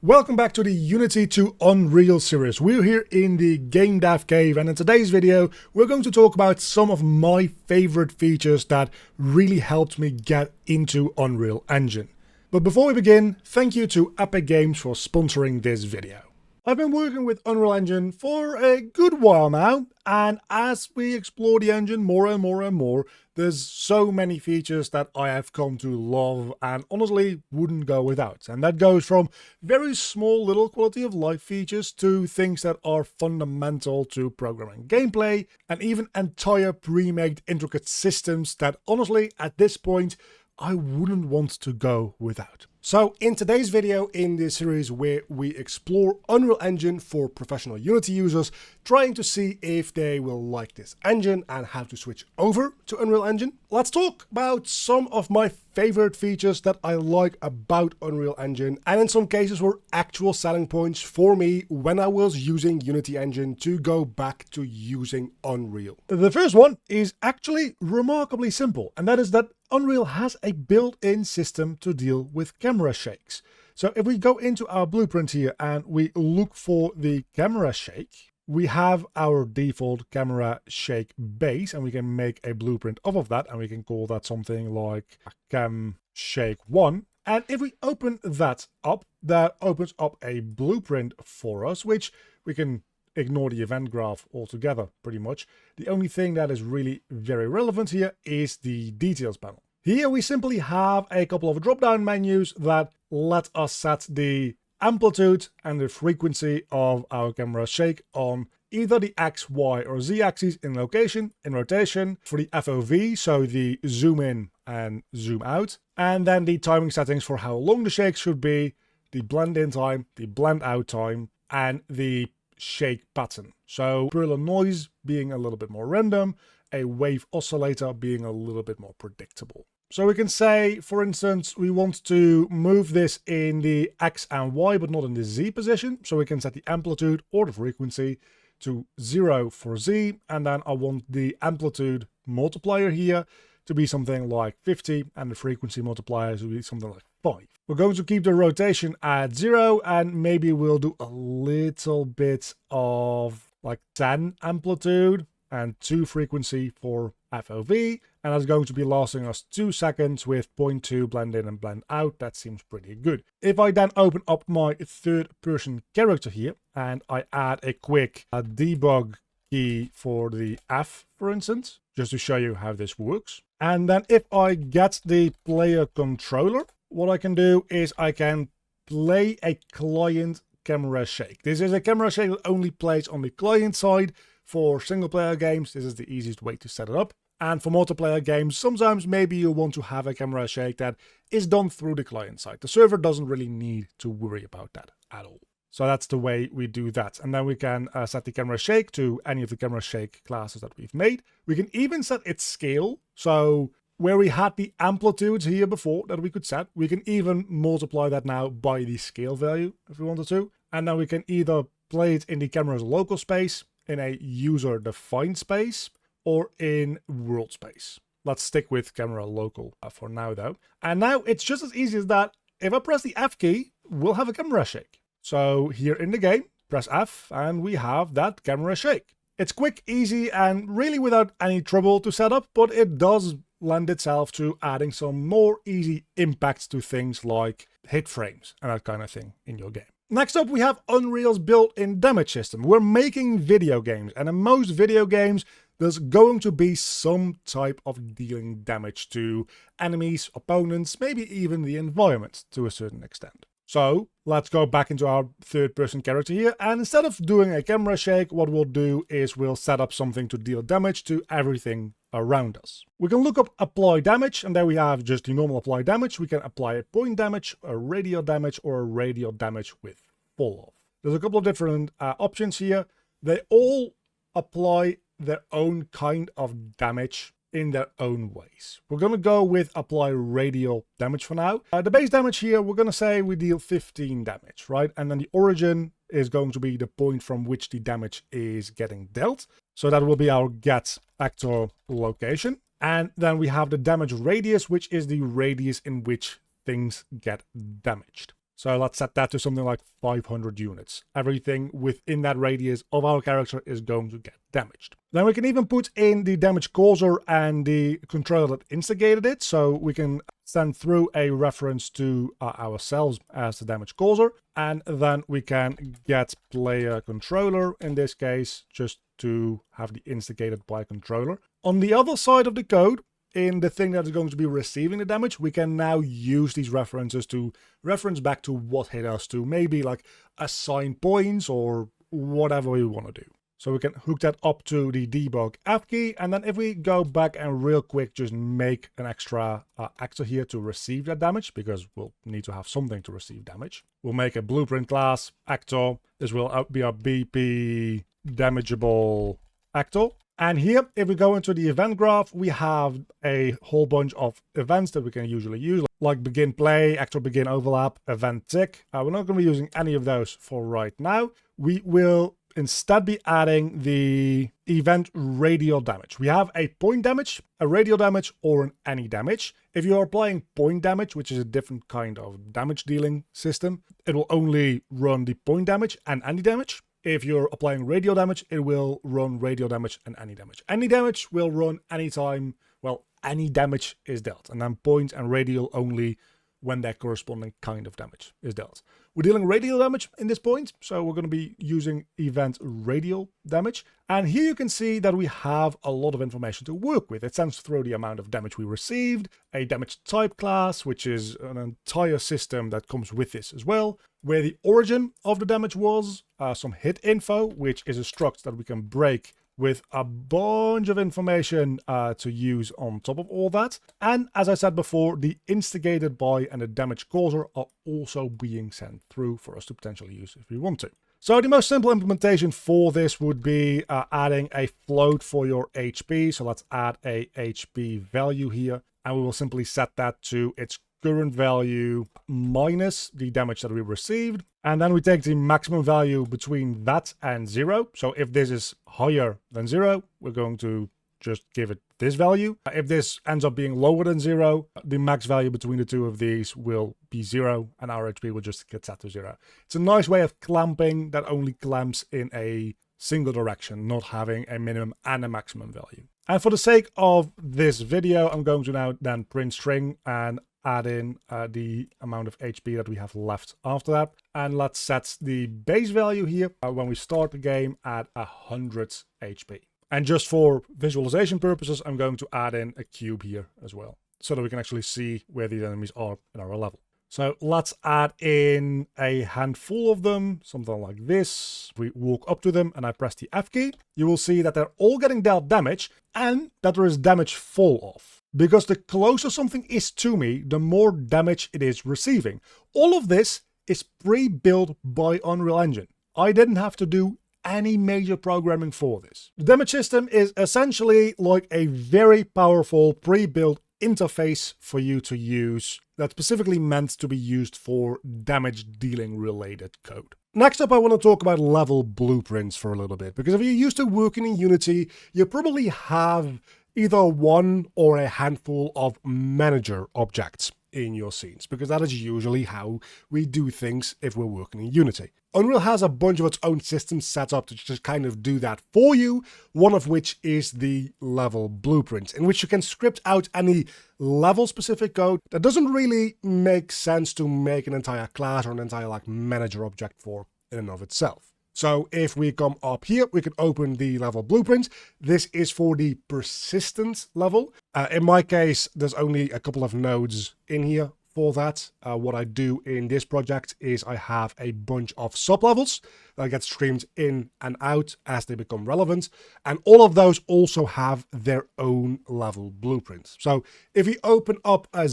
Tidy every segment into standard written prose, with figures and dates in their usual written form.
Welcome back to the Unity to Unreal series. We're here in the Game Dev Cave, and in today's video we're going to talk about some of my favorite features that really helped me get into Unreal Engine. But before we begin, thank you to Epic Games for sponsoring this video. I've been working with Unreal Engine for a good while now, and as we explore the engine more and more, there's so many features that I have come to love and honestly wouldn't go without. And that goes from very small little quality of life features to things that are fundamental to programming gameplay, and even entire pre-made intricate systems that honestly at this point I wouldn't want to go without. So in today's video in this series where we explore Unreal Engine for professional Unity users, trying to see if they will like this engine and how to switch over to Unreal Engine, let's talk about some of my favorite features that I like about Unreal Engine, and in some cases were actual selling points for me when I was using Unity Engine to go back to using Unreal. The first one is actually remarkably simple, and that is that Unreal has a built-in system to deal with camera shakes. So if we go into our blueprint here and we look for the camera shake, we have our default camera shake base, and we can make a blueprint off of that, and we can call that something like cam shake 1. And if we open that up, that opens up a blueprint for us, which we can ignore the event graph altogether pretty much. The only thing that is really very relevant here is the details panel. Here we simply have a couple of drop-down menus that let us set the amplitude and the frequency of our camera shake on either the X, Y, or Z axis in location, in rotation, for the FOV, so the zoom in and zoom out, and then the timing settings for how long the shake should be, the blend in time, the blend out time, and the shake pattern. So Perler noise being a little bit more random, a wave oscillator being a little bit more predictable. So we can say, for instance, we want to move this in the X and Y, but not in the Z position. So we can set the amplitude or the frequency to 0 for Z. And then I want the amplitude multiplier here to be something like 50 and the frequency multiplier to be something like 5. We're going to keep the rotation at 0, and maybe we'll do a little bit of like 10 amplitude and 2 frequency for FOV, and that's going to be lasting us 2 seconds with 0.2 blend in and blend out. That seems pretty good. If I then open up my third person character here and I add a quick debug key for the F, for instance, just to show you how this works. And then if I get the player controller, what I can do is I can play a client camera shake. This is a camera shake that only plays on the client side. For single player games, this is the easiest way to set it up. And for multiplayer games, sometimes maybe you want to have a camera shake that is done through the client side. The server doesn't really need to worry about that at all. So that's the way we do that. And then we can set the camera shake to any of the camera shake classes that we've made. We can even set its scale. So where we had the amplitudes here before that we could set, we can even multiply that now by the scale value if we wanted to. And then we can either play it in the camera's local space, in a user-defined space, or in world space. Let's stick with camera local for now though. And now it's just as easy as that. If I press the F key, we'll have a camera shake. So here in the game, press F and we have that camera shake. It's quick, easy, and really without any trouble to set up, but it does lend itself to adding some more easy impacts to things like hit frames and that kind of thing in your game. Next up, we have Unreal's built-in damage system. We're making video games, and in most video games, there's going to be some type of dealing damage to enemies, opponents, maybe even the environment to a certain extent. So let's go back into our third-person character here, and instead of doing a camera shake, what we'll do is we'll set up something to deal damage to everything around us. We can look up apply damage, and there we have just the normal apply damage. We can apply a point damage, a radial damage, or a radial damage with fall off. There's a couple of different options here. They all apply their own kind of damage in their own ways. We're going to go with apply radial damage for now. The base damage here, we're going to say we deal 15 damage, right? And then the origin is going to be the point from which the damage is getting dealt. So that will be our get actor location. And then we have the damage radius, which is the radius in which things get damaged. So let's set that to something like 500 units. Everything within that radius of our character is going to get damaged. Then we can even put in the damage causer and the controller that instigated it. So we can send through a reference to ourselves as the damage causer. And then we can get player controller in this case, just to have the instigated by controller. On the other side of the code, in the thing that is going to be receiving the damage, we can now use these references to reference back to what hit us, to maybe like assign points or whatever we want to do. So we can hook that up to the debug F key, and then if we go back and real quick just make an extra actor here to receive that damage, because we'll need to have something to receive damage. We'll make a blueprint class actor. This will be our BP damageable actor. And here, if we go into the event graph, we have a whole bunch of events that we can usually use, like begin play, actor begin overlap, event tick. We're not going to be using any of those for right now. We will instead be adding the event radial damage. We have a point damage, a radial damage, or an any damage. If you are applying point damage, which is a different kind of damage dealing system, it will only run the point damage and any damage. If you're applying radial damage, it will run radial damage and any damage. Any damage will run anytime, well, any damage is dealt. And then point and radial only when that corresponding kind of damage is dealt. We're dealing radial damage in this point, so we're going to be using event radial damage. And here you can see that we have a lot of information to work with. It sends through the amount of damage we received, a damage type class, which is an entire system that comes with this as well, where the origin of the damage was, some hit info, which is a struct that we can break with a bunch of information to use on top of all that. And as I said before, the instigated by and the damage causer are also being sent through for us to potentially use if we want to. So the most simple implementation for this would be adding a float for your HP. So let's add a HP value here, and we will simply set that to its current value minus the damage that we received. And then we take the maximum value between that and 0. So if this is higher than 0, we're going to just give it this value. If this ends up being lower than 0, the max value between the two of these will be 0, and our HP will just get set to 0. It's a nice way of clamping that only clamps in a single direction, not having a minimum and a maximum value. And for the sake of this video, I'm going to now then print string and add in the amount of HP that we have left after that. And let's set the base value here when we start the game at 100 HP. And just for visualization purposes, I'm going to add in a cube here as well, so that we can actually see where the enemies are in our level. So let's add in a handful of them, something like this. We walk up to them and I press the F key. You will see that they're all getting dealt damage and that there is damage fall off. Because the closer something is to me, the more damage it is receiving. All of this is pre-built by Unreal Engine. I didn't have to do any major programming for this. The damage system is essentially like a very powerful pre-built interface for you to use that's specifically meant to be used for damage dealing related code. Next up, I want to talk about level blueprints for a little bit, because if you're used to working in Unity, you probably have either one or a handful of manager objects in your scenes, because that is usually how we do things if we're working in Unity. Unreal has a bunch of its own systems set up to just kind of do that for you, one of which is the level blueprint, in which you can script out any level-specific code that doesn't really make sense to make an entire class or an entire like manager object for in and of itself. So if we come up here, we can open the level blueprint. This is for the persistent level. In my case, there's only a couple of nodes in here for that. What I do in this project is I have a bunch of sublevels that get streamed in and out as they become relevant. And all of those also have their own level blueprints. So if we open up a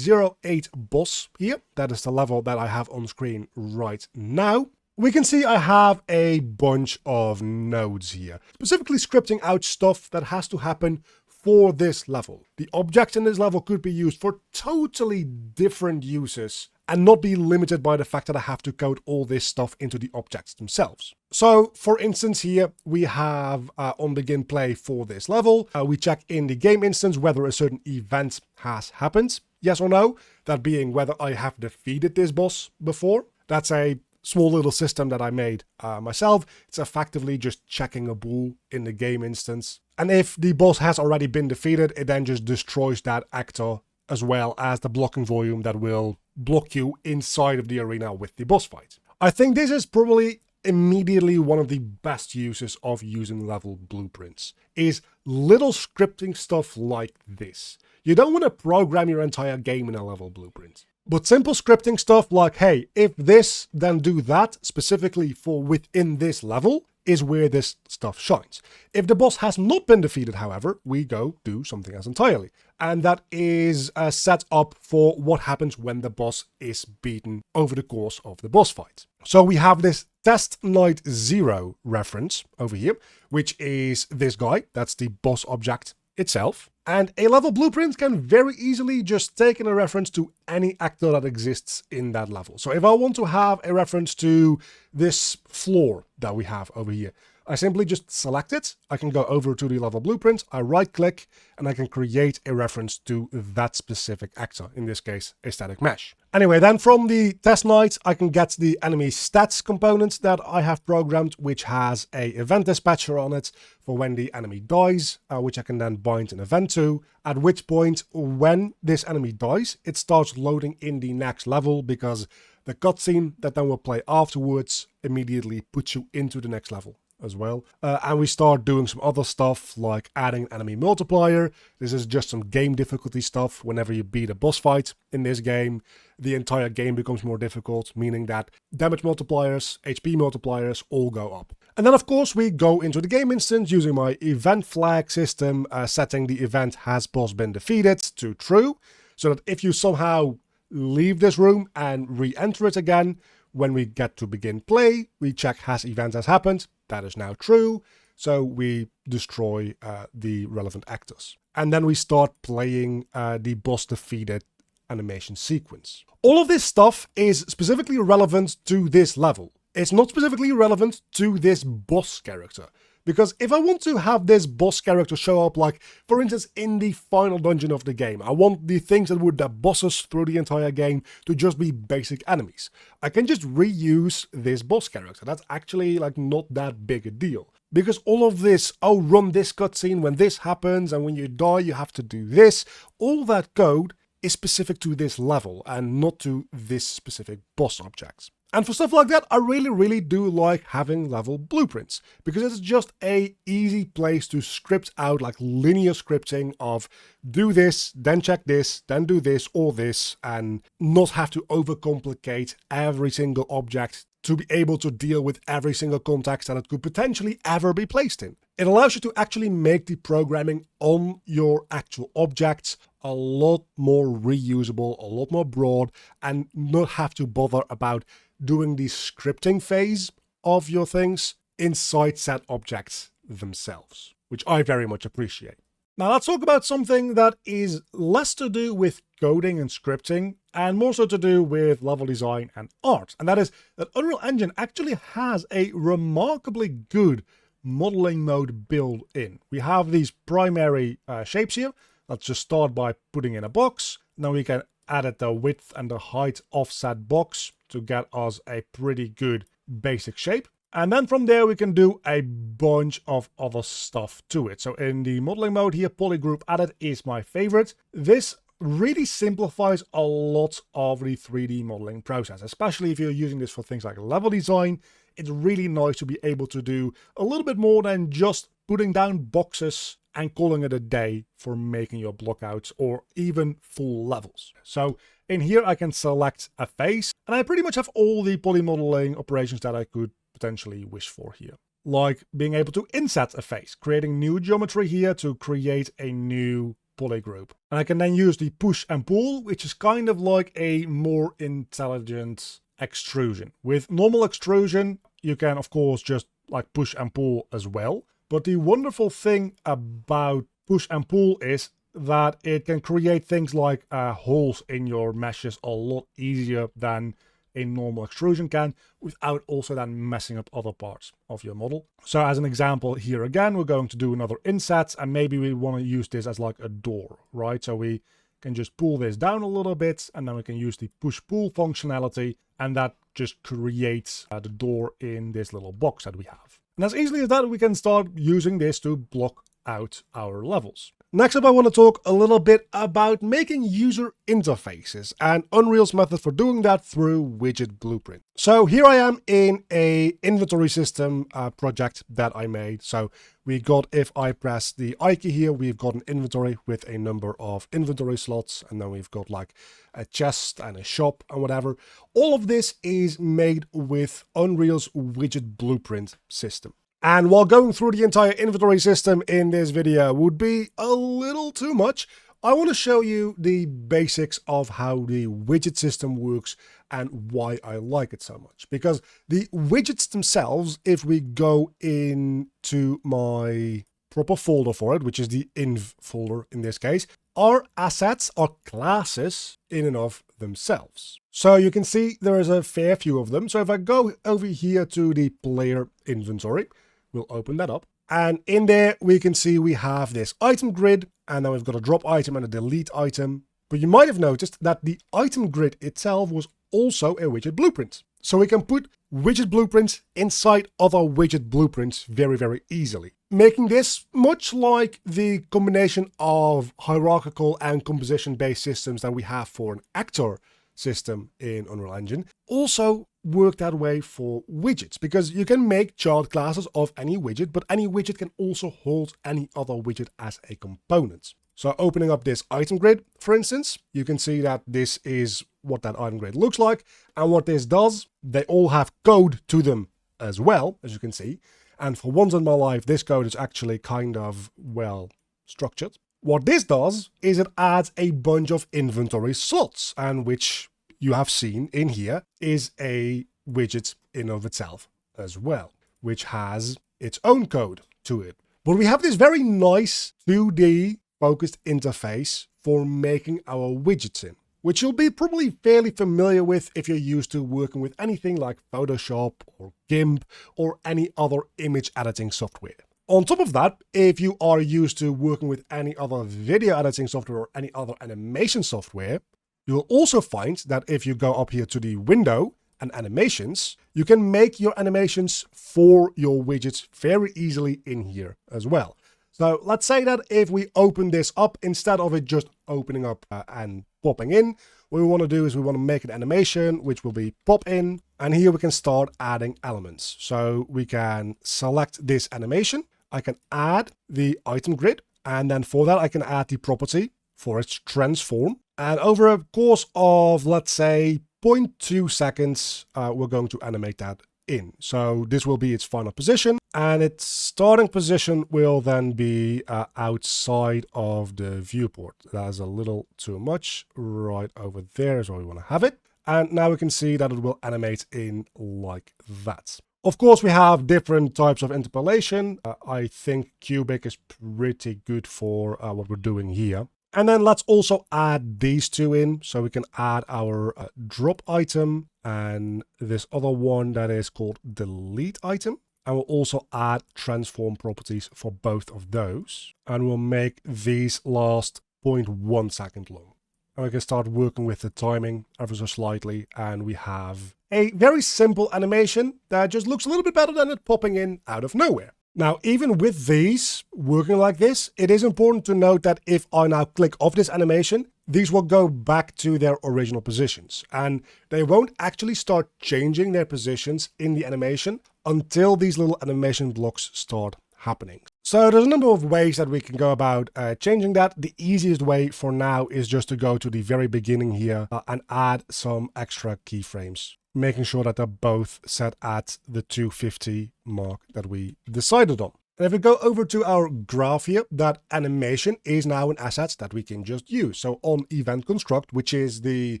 08 boss here, that is the level that I have on screen right now, we can see I have a bunch of nodes here, specifically scripting out stuff that has to happen for this level. The objects in this level could be used for totally different uses and not be limited by the fact that I have to code all this stuff into the objects themselves. So for instance here, we have on begin play for this level, we check in the game instance whether a certain event has happened, yes or no, that being whether I have defeated this boss before. That's a small little system that I made myself. It's effectively just checking a bool in the game instance. And if the boss has already been defeated, it then just destroys that actor as well as the blocking volume that will block you inside of the arena with the boss fight. I think this is probably immediately one of the best uses of using level blueprints, is little scripting stuff like this. You don't want to program your entire game in a level blueprint, but simple scripting stuff like, hey, if this, then do that, specifically for within this level, is where this stuff shines. If the boss has not been defeated, however, we go do something else entirely. And that is set up for what happens when the boss is beaten over the course of the boss fight. So we have this Test Night 0 reference over here, which is this guy. That's the boss object itself. And a level blueprint can very easily just take in a reference to any actor that exists in that level. So if I want to have a reference to this floor that we have over here, I simply just select it. I can go over to the level blueprint, I right click, and I can create a reference to that specific actor, in this case, a static mesh. Anyway, then from the test night, I can get the enemy stats component that I have programmed, which has a event dispatcher on it for when the enemy dies, which I can then bind an event to, at which point, when this enemy dies, it starts loading in the next level, because the cutscene that then will play afterwards immediately puts you into the next level as well. And we start doing some other stuff like adding an enemy multiplier. This is just some game difficulty stuff. Whenever you beat a boss fight in this game, the entire game becomes more difficult, meaning that damage multipliers, HP multipliers all go up. And then of course we go into the game instance using my event flag system, setting the event has boss been defeated to true, so that if you somehow leave this room and re-enter it again, when we get to begin play, we check has event has happened. That is now true. So we destroy the relevant actors. And then we start playing the boss defeated animation sequence. All of this stuff is specifically relevant to this level. It's not specifically relevant to this boss character. Because if I want to have this boss character show up, like, for instance, in the final dungeon of the game, I want the things that would boss us through the entire game to just be basic enemies. I can just reuse this boss character. That's actually, like, not that big a deal. Because all of this, oh, run this cutscene when this happens, and when you die, you have to do this, all that code is specific to this level, and not to this specific boss object. And for stuff like that, I really do like having level blueprints, because it's just a easy place to script out, like linear scripting of do this, then check this, then do this or this, and not have to overcomplicate every single object to be able to deal with every single context that it could potentially ever be placed in. It allows you to actually make the programming on your actual objects a lot more reusable, a lot more broad, and not have to bother about doing the scripting phase of your things inside set objects themselves, which I very much appreciate. Now let's talk about something that is less to do with coding and scripting and more so to do with level design and art. And that is that Unreal Engine actually has a remarkably good modeling mode built in. We have these primary shapes here. Let's just start by putting in a box. Now we can add the width and the height offset box to get us a pretty good basic shape. And then from there we can do a bunch of other stuff to it. So in the modeling mode here, polygroup added is my favorite. This really simplifies a lot of the 3D modeling process, especially if you're using this for things like level design. It's really nice to be able to do a little bit more than just putting down boxes and calling it a day for making your blockouts or even full levels. So in here I can select a face, and I pretty much have all the polymodeling operations that I could potentially wish for here. Like being able to inset a face, creating new geometry here to create a new polygroup. And I can then use the push and pull, which is kind of like a more intelligent extrusion. With normal extrusion, you can of course just like push and pull as well. But the wonderful thing about push and pull is that it can create things like holes in your meshes a lot easier than a normal extrusion can, without also then messing up other parts of your model. So as an example here again, we're going to do another inset, and maybe we want to use this as like a door, right? So we can just pull this down a little bit, and then we can use the push-pull functionality, and that just creates the door in this little box that we have. And as easily as that, we can start using this to block out our levels. Next up, I want to talk a little bit about making user interfaces and Unreal's method for doing that through Widget Blueprint. So here I am in a inventory system project that I made. So we got, if I press the I key here, we've got an inventory with a number of inventory slots, and then we've got like a chest and a shop and whatever. All of this is made with Unreal's Widget Blueprint system. And while going through the entire inventory system in this video would be a little too much, I want to show you the basics of how the widget system works and why I like it so much. Because the widgets themselves, if we go into my proper folder for it, which is the inv folder in this case, are assets, are classes in and of themselves. So you can see there is a fair few of them. So if I go over here to the player inventory, we'll open that up. And in there, we can see we have this item grid, and then we've got a drop item and a delete item. But you might have noticed that the item grid itself was also a widget blueprint. So we can put widget blueprints inside other widget blueprints very, very easily, making this much like the combination of hierarchical and composition-based systems that we have for an actor system in Unreal Engine also work that way for widgets, because you can make child classes of any widget, but any widget can also hold any other widget as a component. So opening up this item grid, for instance, you can see that this is what that item grid looks like. And what this does, they all have code to them as well, as you can see. And for once in my life, this code is actually kind of well structured. What this does is it adds a bunch of inventory slots, and which you have seen in here is a widget in of itself as well, which has its own code to it. But we have this very nice 2D focused interface for making our widgets in, which you'll be probably fairly familiar with if you're used to working with anything like Photoshop or GIMP or any other image editing software. On top of that, if you are used to working with any other video editing software or any other animation software, you will also find that if you go up here to the window and animations, you can make your animations for your widgets very easily in here as well. So let's say that if we open this up, instead of it just opening up and popping in, what we want to do is we want to make an animation, which will be pop in. And here we can start adding elements. So we can select this animation. I can add the item grid. And then for that, I can add the property for its transform. And over a course of, let's say, 0.2 seconds, we're going to animate that in. So this will be its final position, and its starting position will then be outside of the viewport. That is a little too much. Right over there is where we want to have it. And now we can see that it will animate in like that. Of course, we have different types of interpolation. I think cubic is pretty good for what we're doing here. And then let's also add these two in. So we can add our drop item and this other one that is called delete item. And we'll also add transform properties for both of those. And we'll make these last 0.1 second long. And we can start working with the timing ever so slightly. And we have a very simple animation that just looks a little bit better than it popping in out of nowhere. Now, even with these working like this, it is important to note that if I now click off this animation, these will go back to their original positions, and they won't actually start changing their positions in the animation until these little animation blocks start happening. So there's a number of ways that we can go about changing that. The easiest way for now is just to go to the very beginning here and add some extra keyframes, making sure that they're both set at the 250 mark that we decided on. And if we go over to our graph here, that animation is now an asset that we can just use. So on event construct, which is the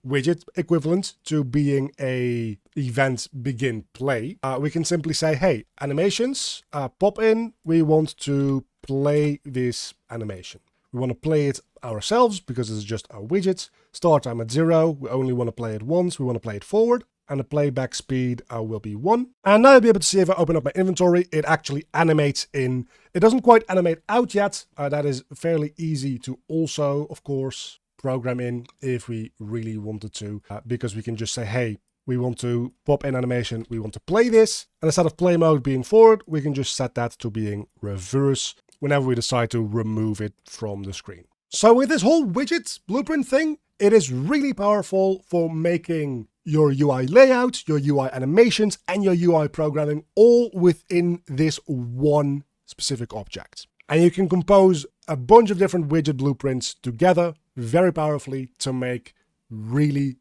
widget equivalent to being a event begin play, we can simply say, hey, animations, pop in, we want to play this animation. We want to play it ourselves because it's just a widget. Start time at 0. We only want to play it once. We want to play it forward. And the playback speed will be 1. And now you'll be able to see if I open up my inventory, it actually animates in. It doesn't quite animate out yet. That is fairly easy to also, of course, program in if we really wanted to, because we can just say, hey, we want to pop in animation, we want to play this, and instead of play mode being forward, we can just set that to being reverse whenever we decide to remove it from the screen. So with this whole widgets blueprint thing, it is really powerful for making your UI layout, your UI animations, and your UI programming all within this one specific object. And you can compose a bunch of different widget blueprints together very powerfully to make really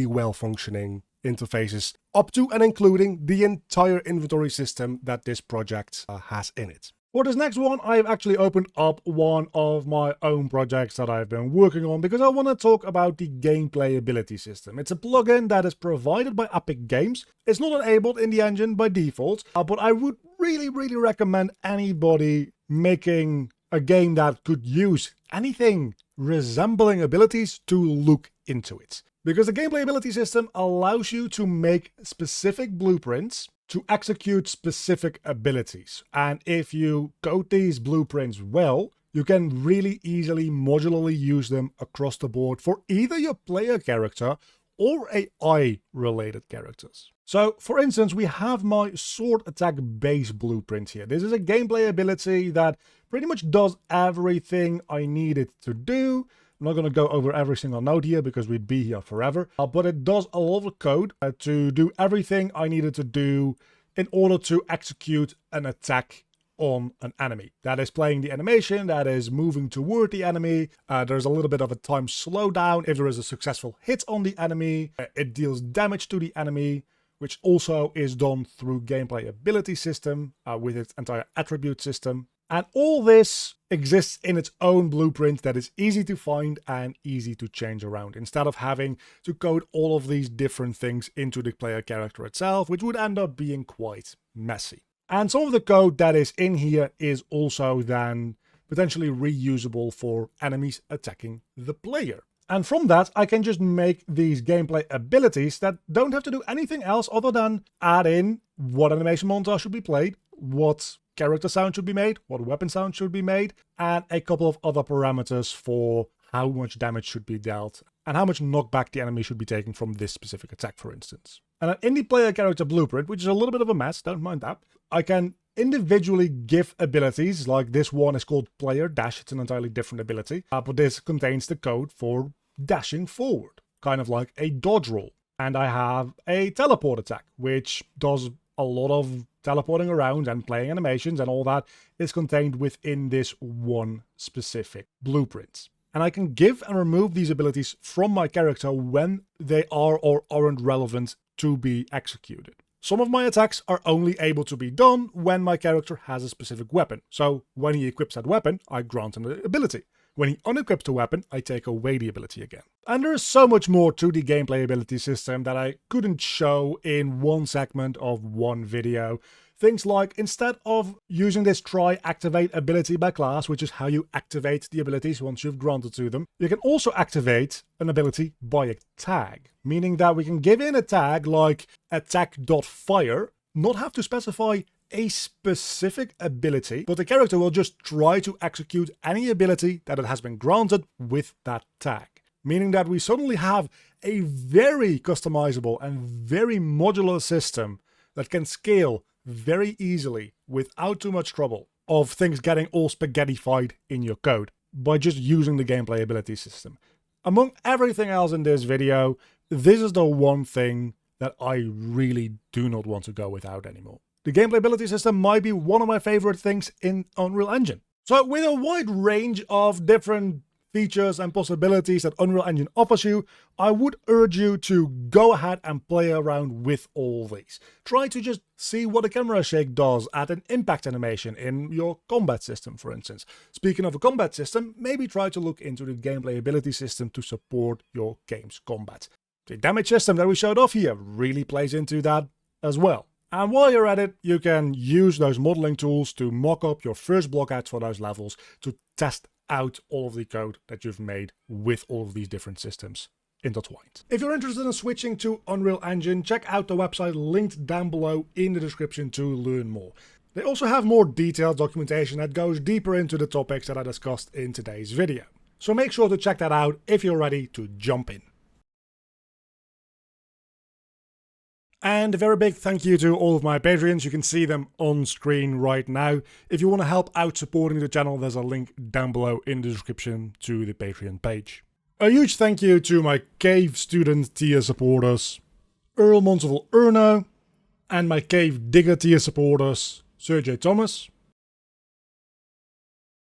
well functioning interfaces up to and including the entire inventory system that this project has in it. For this next one, I've actually opened up one of my own projects that I've been working on because I want to talk about the gameplay ability system. It's a plugin that is provided by Epic Games. It's not enabled in the engine by default, but I would really recommend anybody making a game that could use anything resembling abilities to look into it. Because the gameplay ability system allows you to make specific blueprints to execute specific abilities. And if you code these blueprints well, you can really easily modularly use them across the board for either your player character or AI related characters. So for instance, we have my sword attack base blueprint here. This is a gameplay ability that pretty much does everything I need it to do. I'm not going to go over every single node here because we'd be here forever, but it does a lot of code to do everything I needed to do in order to execute an attack on an enemy. That is playing the animation, that is moving toward the enemy. There's a little bit of a time slowdown if there is a successful hit on the enemy. It deals damage to the enemy, which also is done through gameplay ability system with its entire attribute system. And all this exists in its own blueprint that is easy to find and easy to change around, instead of having to code all of these different things into the player character itself, which would end up being quite messy. And some of the code that is in here is also then potentially reusable for enemies attacking the player. And from that, I can just make these gameplay abilities that don't have to do anything else other than add in what animation montage should be played, what character sound should be made, what weapon sound should be made, and a couple of other parameters for how much damage should be dealt and how much knockback the enemy should be taking from this specific attack, for instance. And in the player character blueprint, which is a little bit of a mess, don't mind that, I can individually give abilities, like this one is called player dash, it's an entirely different ability, but this contains the code for dashing forward, kind of like a dodge roll. And I have a teleport attack, which does a lot of teleporting around and playing animations, and all that is contained within this one specific blueprint. And I can give and remove these abilities from my character when they are or aren't relevant to be executed. Some of my attacks are only able to be done when my character has a specific weapon. So when he equips that weapon, I grant him the ability. When he unequips the weapon, I take away the ability again. And there is so much more to the gameplay ability system that I couldn't show in one segment of one video. Things like, instead of using this try activate ability by class, which is how you activate the abilities once you've granted to them, you can also activate an ability by a tag. Meaning that we can give in a tag like attack.fire, not have to specify a specific ability, but the character will just try to execute any ability that it has been granted with that tag. Meaning that we suddenly have a very customizable and very modular system that can scale very easily without too much trouble of things getting all spaghettified in your code by just using the gameplay ability system. Among everything else in this video, this is the one thing that I really do not want to go without anymore. The gameplay ability system might be one of my favorite things in Unreal Engine. So with a wide range of different features and possibilities that Unreal Engine offers you, I would urge you to go ahead and play around with all these. Try to just see what a camera shake does at an impact animation in your combat system, for instance. Speaking of a combat system, maybe try to look into the gameplay ability system to support your game's combat. The damage system that we showed off here really plays into that as well. And while you're at it, you can use those modeling tools to mock up your first blockouts for those levels to test out all of the code that you've made with all of these different systems intertwined. If you're interested in switching to Unreal Engine, check out the website linked down below in the description to learn more. They also have more detailed documentation that goes deeper into the topics that I discussed in today's video. So make sure to check that out if you're ready to jump in. And a very big thank you to all of my Patreons. You can see them on screen right now. If you want to help out supporting the channel, there's a link down below in the description to the Patreon page. A huge thank you to my Cave Student tier supporters, Earl Monseval Erno, and my Cave Digger tier supporters, Sir J. Thomas,